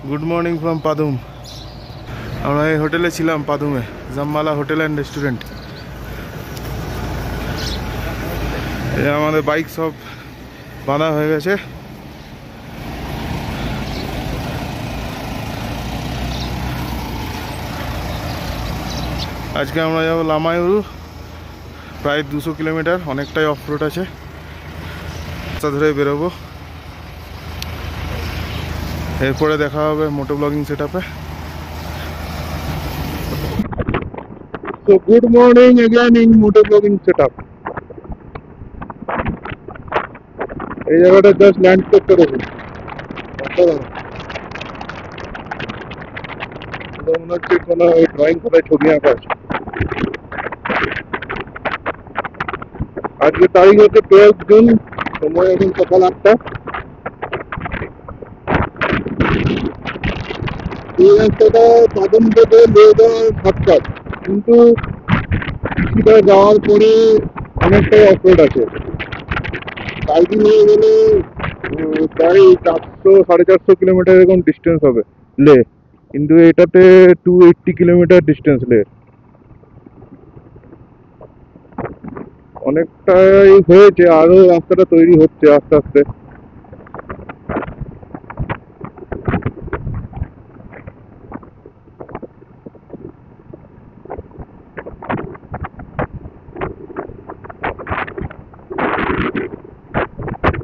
Good morning from Padum. আমরা এই হোটেলে ছিলাম পাদুমে, জামমালা হোটেল অ্যান্ড রেস্টুরেন্ট। আমাদের বাইক সব বাঁধা হয়ে গেছে। আজকে আমরা যাবো লামায়ুরু, প্রায় 200 কিলোমিটার, অনেকটাই অফ রোড আছে। রাস্তা ধরে বেরোবো, এরপরে দেখা হবে মোটো ব্লগিং সেট আপে। So good morning again in motor vlogging setup. এই জায়গাটা জাস্ট ল্যান্ড করতে দেবো, মনে হচ্ছে কোনো ড্রয়িং খাতায় ছবি আঁকা আছে। আজকে তারিখ হচ্ছে 12 জুন, সময় এখন সকাল 8টা। এই রাস্তাটা পাদম থেকে নিয়ে যাওয়ার শর্টকাট, কিন্তু কিছুটা যাওয়ার পরে অনেকটাই অফরোড আছে। কালকে নিয়ে গেলে প্রায় 400-450 কিলোমিটার এরকম ডিস্টেন্স হবে লে, কিন্তু এটাতে 280 কিলোমিটার ডিস্টেন্স লে। অনেকটাই হয়েছে, আরো রাস্তাটা তৈরি হচ্ছে আস্তে আস্তে।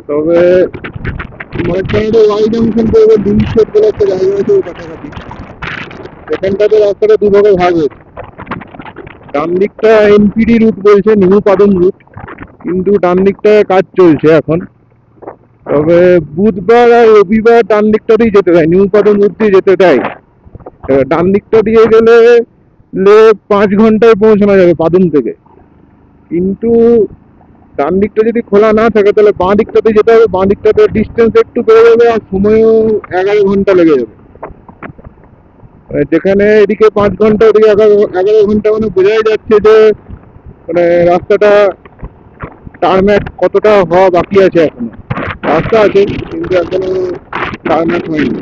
তবে ওয়াই জাংশন করবে ডিমশেড বলে একটা জায়গা আছে ওই কাছাকাছি। সেখানটাতে রাস্তাটা দুভাগে ভাগ হয়েছে। ডান দিকটা এনপিডি রুট বলছে, নিউ পাদম রুট, কিন্তু ডান দিকটায় কাজ চলছে এখন। তবে বুধবার আর রবিবার ডান দিকটাতেই যেতে দেয়, নিউ পাদম রুট দিয়ে যেতে দেয়। ডান দিকটা দিয়ে গেলে 5 ঘন্টায় পৌঁছানো যাবে পাদুম থেকে, কিন্তু ডান দিকটা যদি খোলা না থাকে তাহলে বাঁ দিকটাতে যেতে হবে। বাঁ দিকটাতে ডিস্টেন্স একটু বেড়ে যাবে আর সময়ও 11 ঘন্টা লেগে যাবে। যেখানে এদিকে 5 ঘন্টা, ওদিকে 11 ঘন্টা, মানে বোঝাই যাচ্ছে যে মানে রাস্তাটা টার্ম্যাক কতটা হওয়া বাকি আছে এখনো। রাস্তা আছে কিন্তু এখনো টার্ম্যাক হয়নি।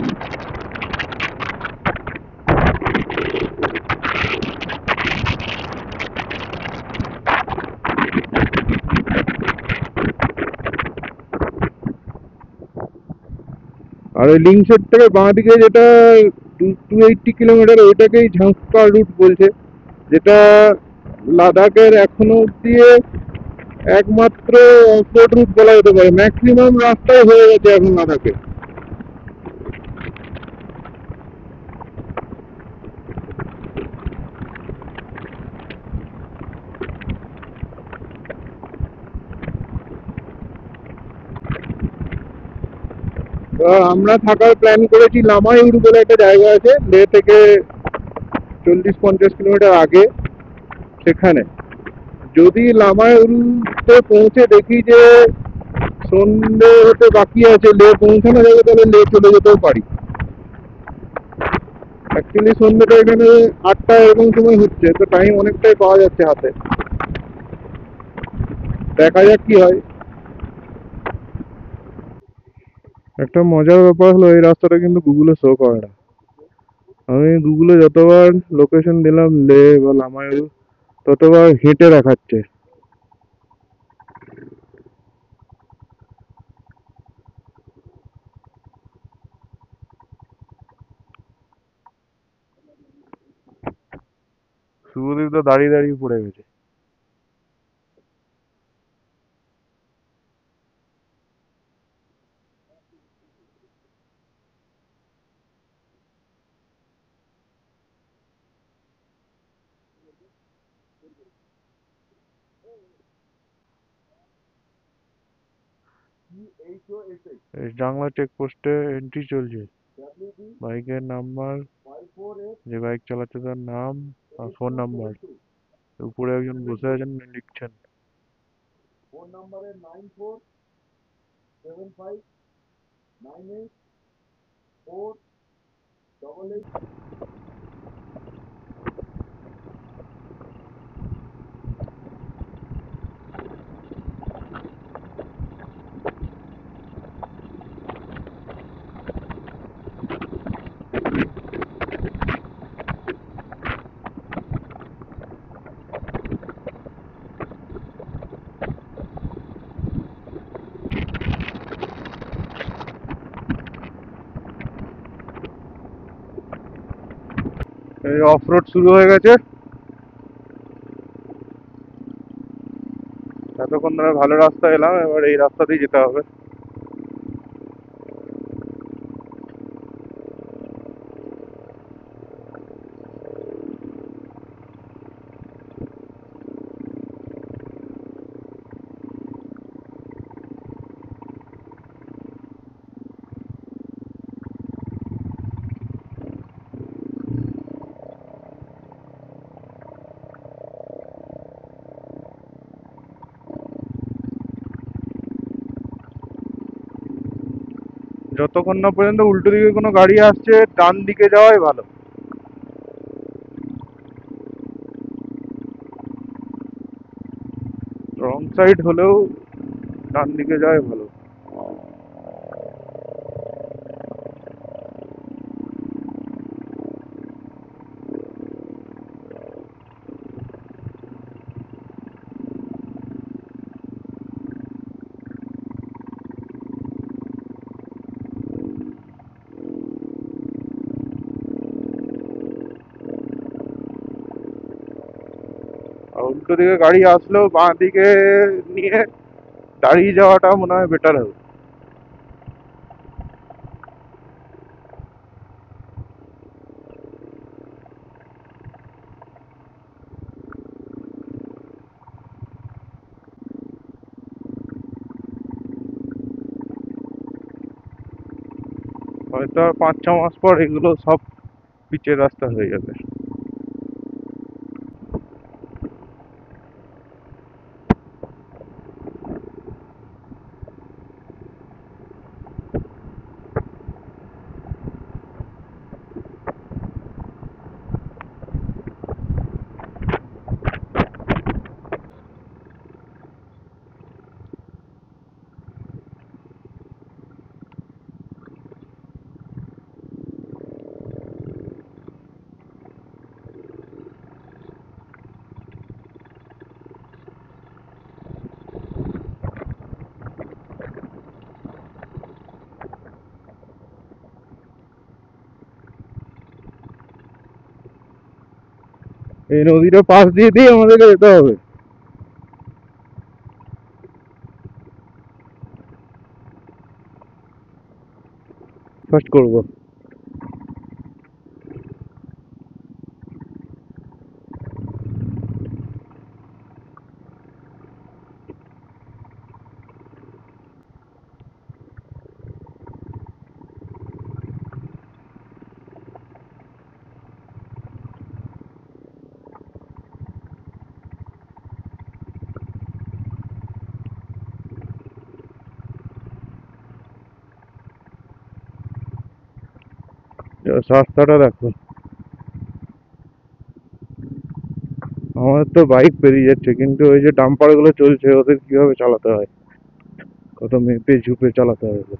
আর ওই লিঙ্ক সাইড থেকে বাঁ দিকে যেটা 280 কিলোমিটার, ওইটাকেই ঝাঁসকা রুট বলছে, যেটা লাদাখের এখনো অব্দি একমাত্র অফরোড রুট বলা যেতে পারে। ম্যাক্সিমাম রাস্তায় হয়ে গেছে এখন লাদাখে। আমরা থাকার প্ল্যান করেছি লামায়ুরু বলে একটা জায়গা আছে, লে থেকে 40-50 কিলোমিটার আগে। সেখানে যদি লামায়ুরুতে পৌঁছে দেখি যে সন্ধ্যে হতে বাকি আছে, লে পৌঁছানো যাবে, তাহলে লে চলে যেতেও পারি। অ্যাকচুয়ালি সন্ধ্যেটা এখানে 8টা এরকম সময় হচ্ছে, তো টাইম অনেকটাই পাওয়া যাচ্ছে হাতে। দেখা যাক কি হয়। একটা মজার ব্যাপার হলো, এই রাস্তাটা কিন্তু গুগলে শো করে না। আমি গুগলে যতবার লোকেশন দিলাম লে বা লামায়ুরু, ততবার হেঁটে দেখাচ্ছে। শুভদীপ তো দাঁড়িয়ে দাঁড়িয়ে পড়ে গেছে। জাংলা চেকপোস্টে এন্ট্রি চলছে। বাইকের নাম্বার, যে বাইক চালাচ্ছে তার নাম আর ফোন নাম্বার। উপরে একজন বসে আছেন, লিখছেন। ফোন নাম্বারে 9475984888। এই অফ রোড শুরু হয়ে গেছে। এতক্ষণ ধরে ভালো রাস্তা এলাম, এবার এই রাস্তা দিয়ে যেতে হবে। যতক্ষণ না পর্যন্ত উল্টো দিকে কোনো গাড়ি আসছে, ডান দিকে যাওয়াই ভালো। রং সাইড হলেও ডান দিকে যাওয়াই ভালো। আর উল্টো দিকে গাড়ি আসলেও বাঁ দিকে নিয়ে দাঁড়িয়ে যাওয়াটা মনে হয় বেটার হবে। হয়তো আর 5-6 মাস পর এগুলো সব পিচের রাস্তা হয়ে যাবে। এই নদীটা পাশ দিয়ে দিয়ে আমাদেরকে যেতে হবে। ফার্স্ট করবো। রাস্তাটা দেখো, আমাদের তো বাইক পেরিয়ে যাচ্ছে, কিন্তু ওই যে ডাম্পার গুলো চলছে ওদের কিভাবে চালাতে হয়, কত মেপে ঝুপে চালাতে হয় ওদের।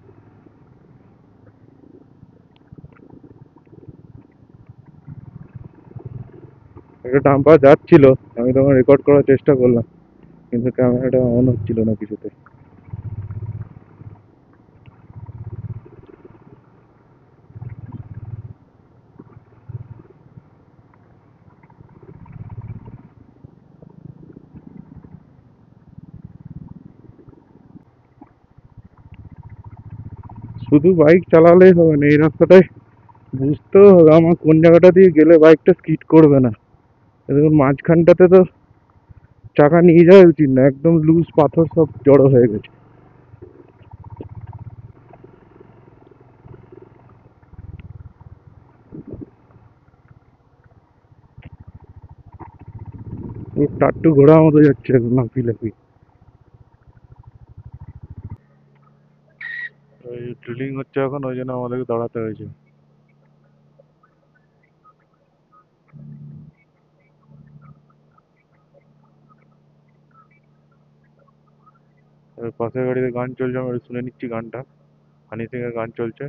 একটা ডাম্পার যাচ্ছিল, আমি তখন রেকর্ড করার চেষ্টা করলাম, কিন্তু ক্যামেরাটা অন হচ্ছিল না কিছুতে। শুধু বাইক চালালেই হবে না, এই রাস্তাটায় বুঝতেও হবে আমার কোন জায়গাটা দিয়ে গেলে বাইকটা স্কিড করবে না। দেখুন মাঝখানটাতে তো চাকা নিয়ে যাওয়া উচিত না, একদম লুজ পাথর সব জড়ো হয়ে গেছে। টাট্টু ঘোড়ার মতো যাচ্ছে লাফি লাফি। ওই ড্রিলিং হচ্ছে এখন, ওই জন্য আমাদেরকে দাঁড়াতে হয়েছে। পাশের গাড়িতে গান চলছে, আমি শুনে নিচ্ছি গানটা, হানি সিং এর গান চলছে।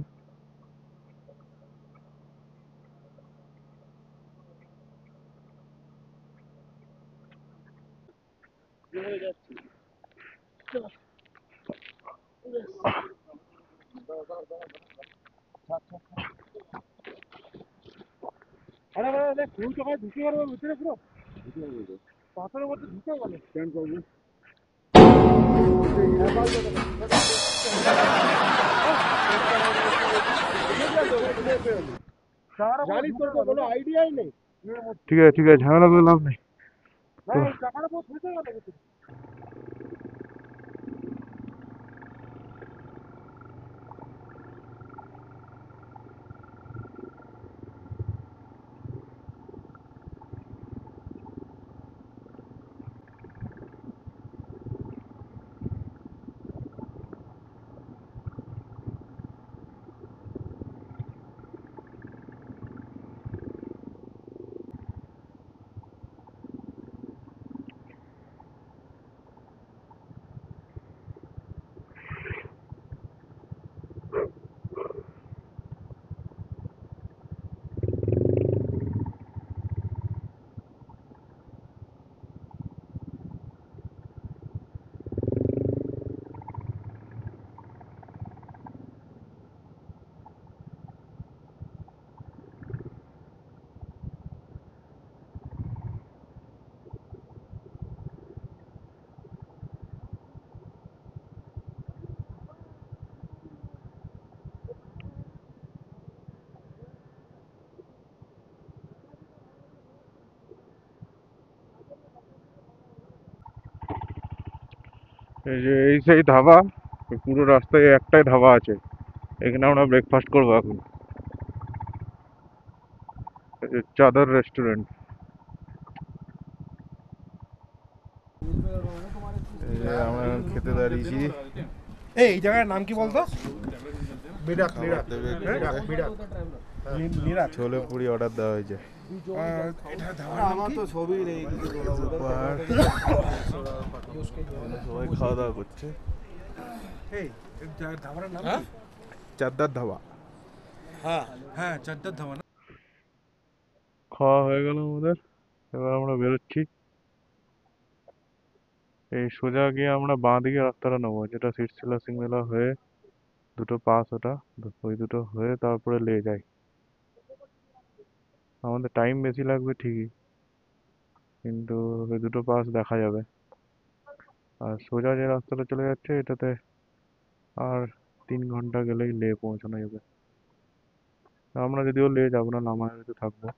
আরে আরে ফুল তো ভাই ঢুকে গেল ভিতরে পুরো পাথরের মধ্যে ঢুকে গেল স্ট্যান্ড করবো জানিস তোর তো কোনো আইডিয়াই নেই ঠিক আছে ঝামেলা করে লাভ নেই। ভাই টাকাটা পুরো ঢুকে গেল ভিতরে এই যে এই সেই ধাবা, পুরো রাস্তায় একটাই ধাবা আছে, এখানে আমরা ব্রেকফাস্ট করবো এখন। এই যে চাদর রেস্টুরেন্ট। এই যে আমরা এখন খেতে দাঁড়িয়েছি। এই জায়গার নাম কি বলতো বিরাট বিরাট বিরাট বিরাট ছোলে পুরি অর্ডার দেওয়া হয়েছে। আমার তো ছবি নেই সবাই খাওয়া দাওয়া করছে। এই ধাবার নাম চাদ্দার ধাবা। হ্যাঁ হ্যাঁ চারটার ধাবা না খাওয়া হয়ে গেল আমাদের, এবার আমরা বেরোচ্ছি। এই সোজা গিয়ে আমরা বাঁ দিকে রাস্তাটা নেবো, যেটা সিটশিলা সিংমেলা হয়ে দুটো পাস, ওটা ওই দুটো হয়ে তারপরে লে যাই। আমাদের টাইম বেশি লাগবে ঠিকই, কিন্তু ওই দুটো পাস দেখা যাবে। আর সোজা যে রাস্তাটা চলে যাচ্ছে এটাতে আর 3 ঘন্টা গেলেই লে পৌঁছানো যাবে। আমরা যদিও লে যাবো না, লামায়াতে থাকবো,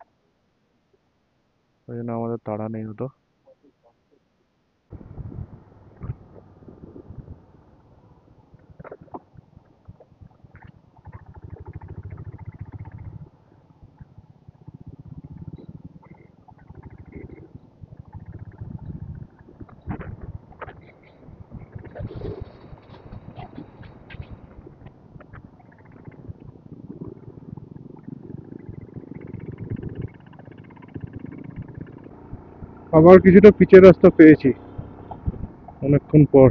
ওই জন্য আমাদের তাড়া নেই হতো। আবার কিছুটা পিচের রাস্তা পেয়েছি অনেকক্ষণ পর।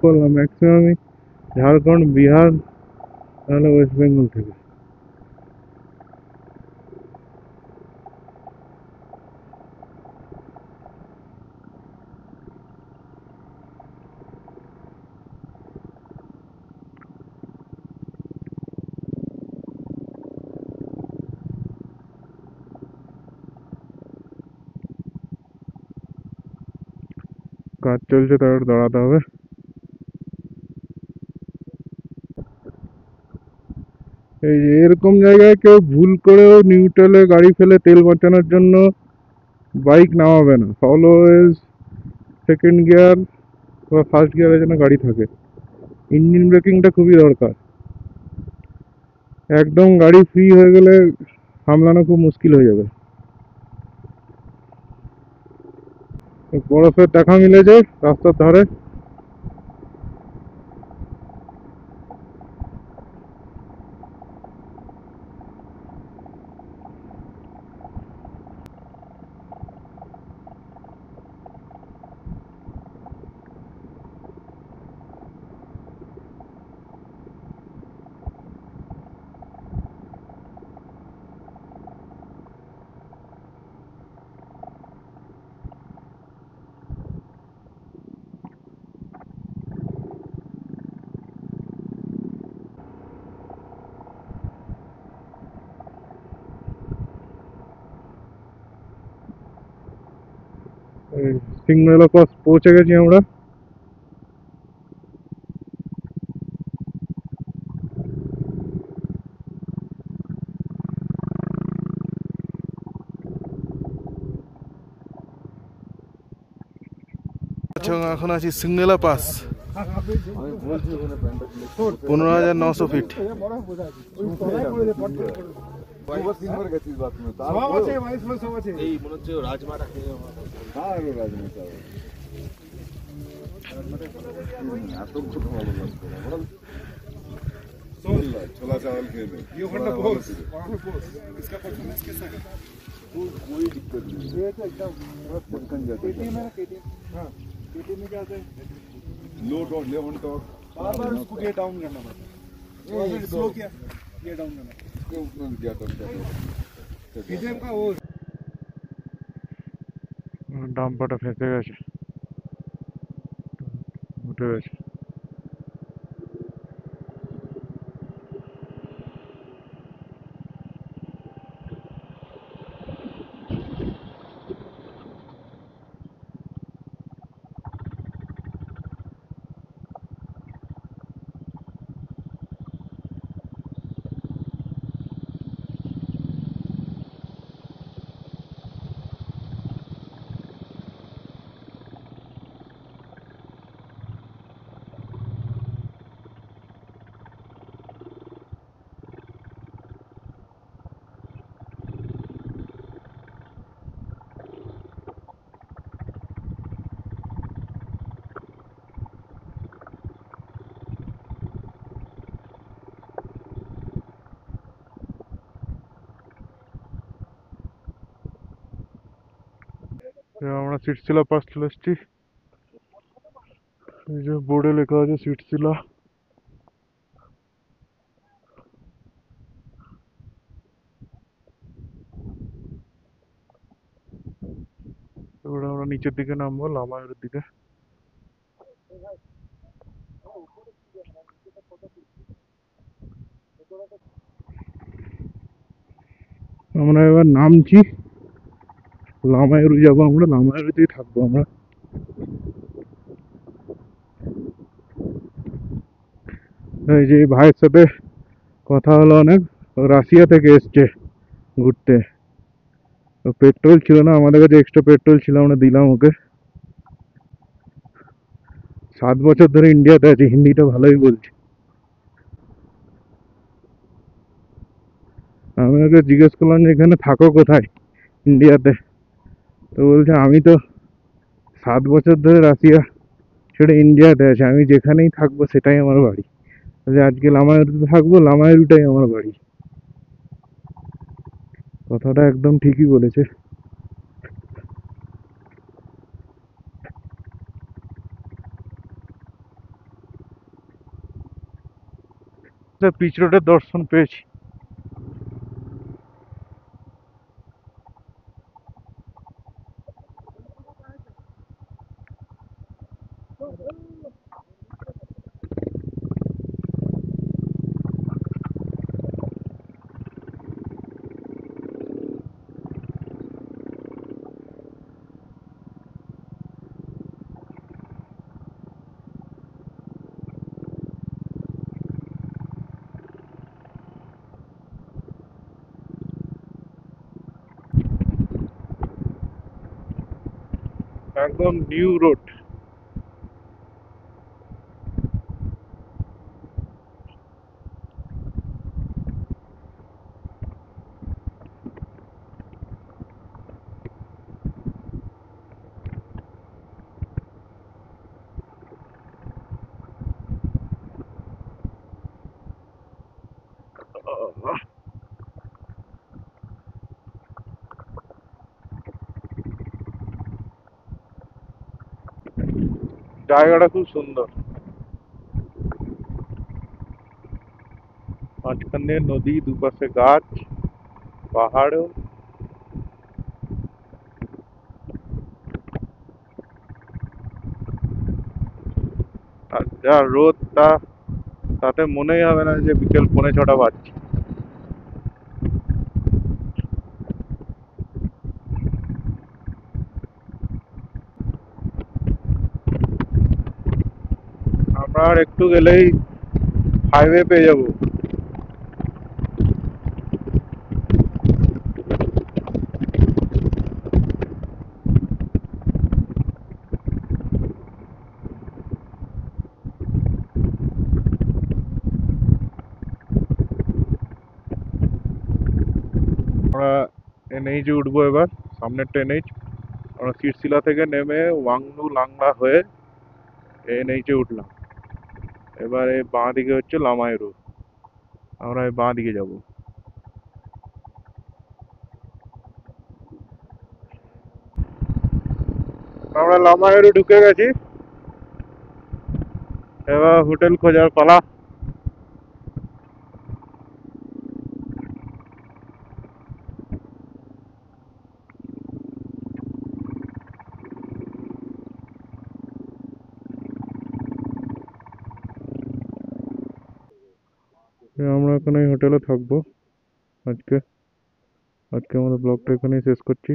বললাম ম্যাক্সিমামই ঝাড়খণ্ড, বিহার, নাহলে ওয়েস্ট বেঙ্গল থেকে। কাজ চলছে, তার দাঁড়াতে হবে। এই যে এরকম জায়গায় কেউ ভুল করেও নিউট্রালে গাড়ি ফেলে তেল বাঁচানোর জন্য বাইক নামাবে না। অলওয়েজ সেকেন্ড গিয়ার বা ফার্স্ট গিয়ারে যেন গাড়ি থাকে। ইঞ্জিন ব্রেকিংটা খুবই দরকার। একদম গাড়ি ফ্রি হয়ে গেলে সামলানো খুব মুশকিল হয়ে যাবে। বরফের দেখা মিলে যায় রাস্তার ধারে। সিংমেলা পাস পৌঁছে গেছি আমরা। এখন আছি সিংমেলা পাস, 15,900 ফিট। छोला चावल खेल ये घंटा पोस इसका परफॉर्मेंस कैसा है? कोई दिक्कत नहीं है, एकदम मक्खन जैसा। केटीएम है ना, केटीएम। हां केटीएम में क्या होता है, लो डॉट ले ऑन टॉप, बार-बार उसको ये डाउन करना पड़ता है। ये स्लो किया, ये डाउन करना, इसके उतना दिया करता है केटीएम का। वो ডাম্পারটা ফেসে গেছে, উঠে গেছে। আমরা সিটশিলা পাস চলে এসেছি। এই যে বোর্ডে লেখা আছে সিটশিলা। এবার আমরা নিচের দিকে নামবো, লামায়ের দিকে। আমরা এবার নামছি, লামায়ুরু যাবো আমরা, লামায়ুরুতেই থাকবো আমরা। এই যে ভাইয়ের সাথে কথা হলো অনেক, রাশিয়া থেকে এসছে ঘুরতে। পেট্রোল ছিল না আমাদের কাছে, এক্সট্রা পেট্রোল ছিল, আমরা দিলাম ওকে। 7 বছর ধরে ইন্ডিয়াতে আছে, হিন্দিটা ভালোই বলছে। আমি ওকে জিজ্ঞেস করলাম যে এখানে থাকো কোথায় ইন্ডিয়াতে, তো বলছে আমি তো 7 বছর ধরে রাশিয়া ছেড়ে ইন্ডিয়াতে আছে, আমি যেখানেই থাকবো সেটাই আমার বাড়ি। আজকে লামায়ুরুতে থাকবো, লামায়ুরুটাই আমার বাড়ি। কথাটা একদম ঠিকই বলেছে। পিচ রোডের দর্শন পেয়েছি। একদম নিউ রোড। জায়গাটা খুব সুন্দর, মাঝখানে নদী, দুপাশে গাছ, পাহাড়, আর যা রোদ তাতে মনেই হবে না যে বিকেল 5:45 বাজছে। আর একটু গেলেই হাইওয়ে পেয়ে যাবো। আমরা এনএইচে উঠবো এবার, সামনেরটা এনএইচ। আমরা সিরসিলা থেকে নেমে ওয়াংনু লাংলা হয়ে এনএইচে উঠলাম। এবার এই বাঁ দিকে হচ্ছে লামাই রোড, আমরা এই বাঁ দিকে যাবো। আমরা লামাইরে ঢুকে গেছি, এবার হোটেল খোঁজার পালা। আমরা এখানে হোটেলে থাকবো আজকে। আজকে আমাদের ব্লগটা এখানেই শেষ করছি।